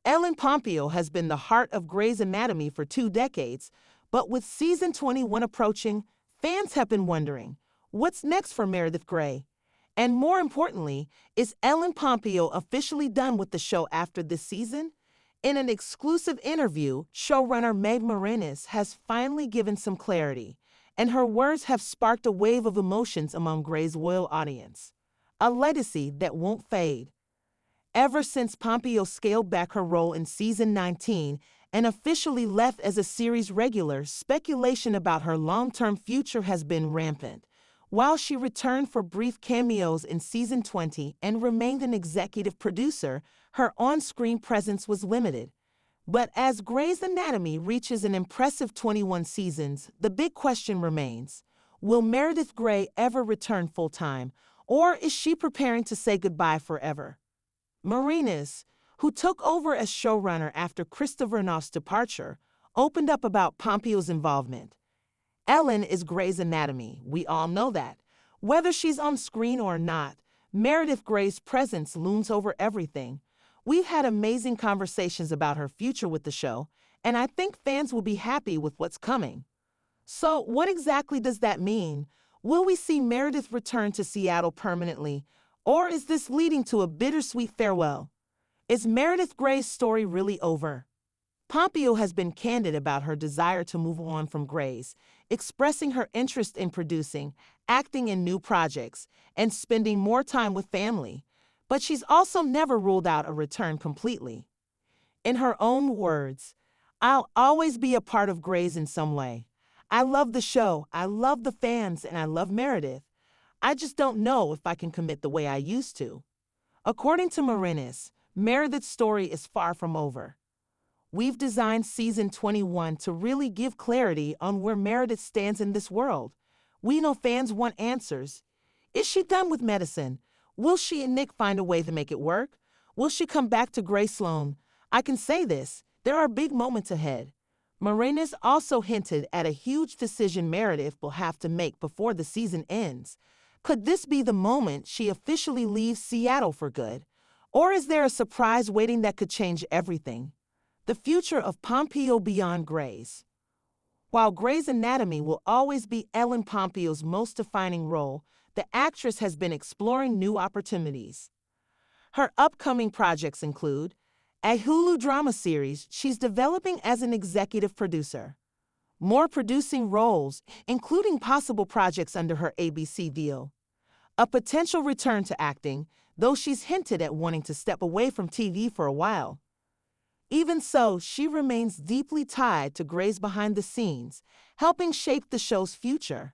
Ellen Pompeo has been the heart of Grey's Anatomy for 2 decades, but with season 21 approaching, fans have been wondering, what's next for Meredith Grey? And more importantly, is Ellen Pompeo officially done with the show after this season? In an exclusive interview, showrunner Meg Moranis has finally given some clarity, and her words have sparked a wave of emotions among Grey's loyal audience. A legacy that won't fade. Ever since Pompeo scaled back her role in season 19 and officially left as a series regular, speculation about her long-term future has been rampant. While she returned for brief cameos in season 20 and remained an executive producer, her on-screen presence was limited. But as Grey's Anatomy reaches an impressive 21 seasons, the big question remains, will Meredith Grey ever return full-time, or is she preparing to say goodbye forever? Moranis, who took over as showrunner after Christopher Noff's departure, opened up about Pompeo's involvement. Ellen is Grey's Anatomy, we all know that. Whether she's on screen or not, Meredith Grey's presence looms over everything. We've had amazing conversations about her future with the show, and I think fans will be happy with what's coming. So, what exactly does that mean? Will we see Meredith return to Seattle permanently, or is this leading to a bittersweet farewell? Is Meredith Grey's story really over? Pompeo has been candid about her desire to move on from Grey's, expressing her interest in producing, acting in new projects, and spending more time with family. But she's also never ruled out a return completely. In her own words, "I'll always be a part of Grey's in some way. I love the show, I love the fans, and I love Meredith. I just don't know if I can commit the way I used to." According to Moranis, Meredith's story is far from over. We've designed season 21 to really give clarity on where Meredith stands in this world. We know fans want answers. Is she done with medicine? Will she and Nick find a way to make it work? Will she come back to Grey Sloan? I can say this, there are big moments ahead. Moranis also hinted at a huge decision Meredith will have to make before the season ends. Could this be the moment she officially leaves Seattle for good? Or is there a surprise waiting that could change everything? The future of Pompeo beyond Grey's. While Grey's Anatomy will always be Ellen Pompeo's most defining role, the actress has been exploring new opportunities. Her upcoming projects include a Hulu drama series she's developing as an executive producer, more producing roles, including possible projects under her ABC deal, a potential return to acting, though she's hinted at wanting to step away from TV for a while. Even so, she remains deeply tied to Grey's behind the scenes, helping shape the show's future.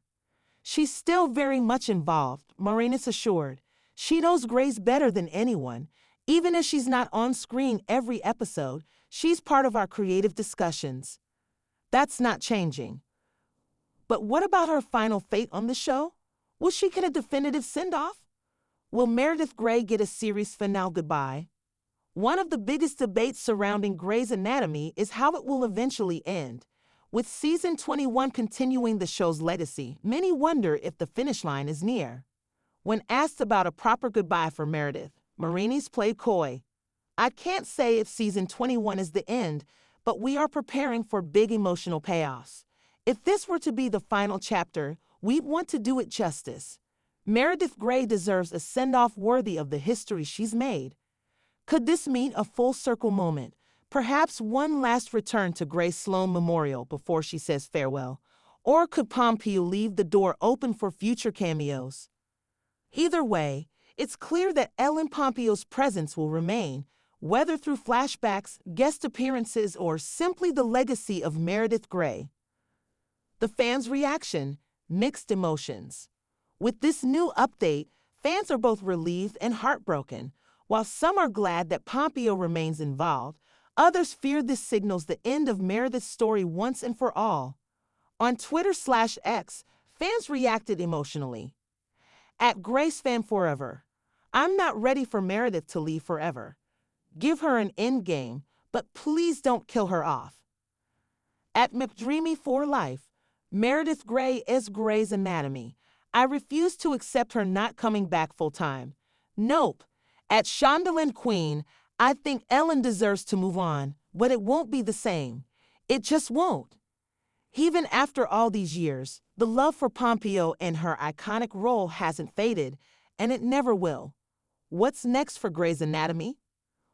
She's still very much involved, Moranis assured. She knows Grey's better than anyone. Even if she's not on screen every episode, she's part of our creative discussions. That's not changing. But what about her final fate on the show? Will she get a definitive send-off? Will Meredith Grey get a series finale goodbye? One of the biggest debates surrounding Grey's Anatomy is how it will eventually end. With season 21 continuing the show's legacy, many wonder if the finish line is near. When asked about a proper goodbye for Meredith, Moranis played coy. "I can't say if season 21 is the end, but we are preparing for big emotional payoffs. If this were to be the final chapter, we'd want to do it justice. Meredith Grey deserves a send-off worthy of the history she's made." Could this mean a full-circle moment? Perhaps one last return to Grey Sloan Memorial before she says farewell? Or could Pompeo leave the door open for future cameos? Either way, it's clear that Ellen Pompeo's presence will remain, whether through flashbacks, guest appearances, or simply the legacy of Meredith Grey. The fans' reaction, mixed emotions. With this new update, fans are both relieved and heartbroken. While some are glad that Pompeo remains involved, others fear this signals the end of Meredith's story once and for all. On Twitter/X, fans reacted emotionally. At GraceFanForever, "I'm not ready for Meredith to leave forever. Give her an end game, but please don't kill her off." At McDreamy4Life, "Meredith Grey is Grey's Anatomy. I refuse to accept her not coming back full-time. Nope." At Shondaland Queen, I think Ellen deserves to move on, but it won't be the same. It just won't. Even after all these years, the love for Pompeo and her iconic role hasn't faded, and it never will. What's next for Grey's Anatomy?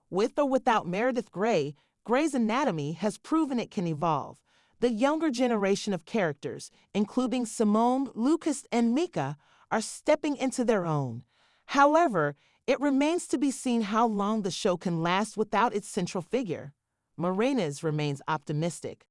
With or without Meredith Grey, Grey's Anatomy has proven it can evolve. The younger generation of characters, including Simone, Lucas, and Mika, are stepping into their own. However, it remains to be seen how long the show can last without its central figure. Morenas remains optimistic.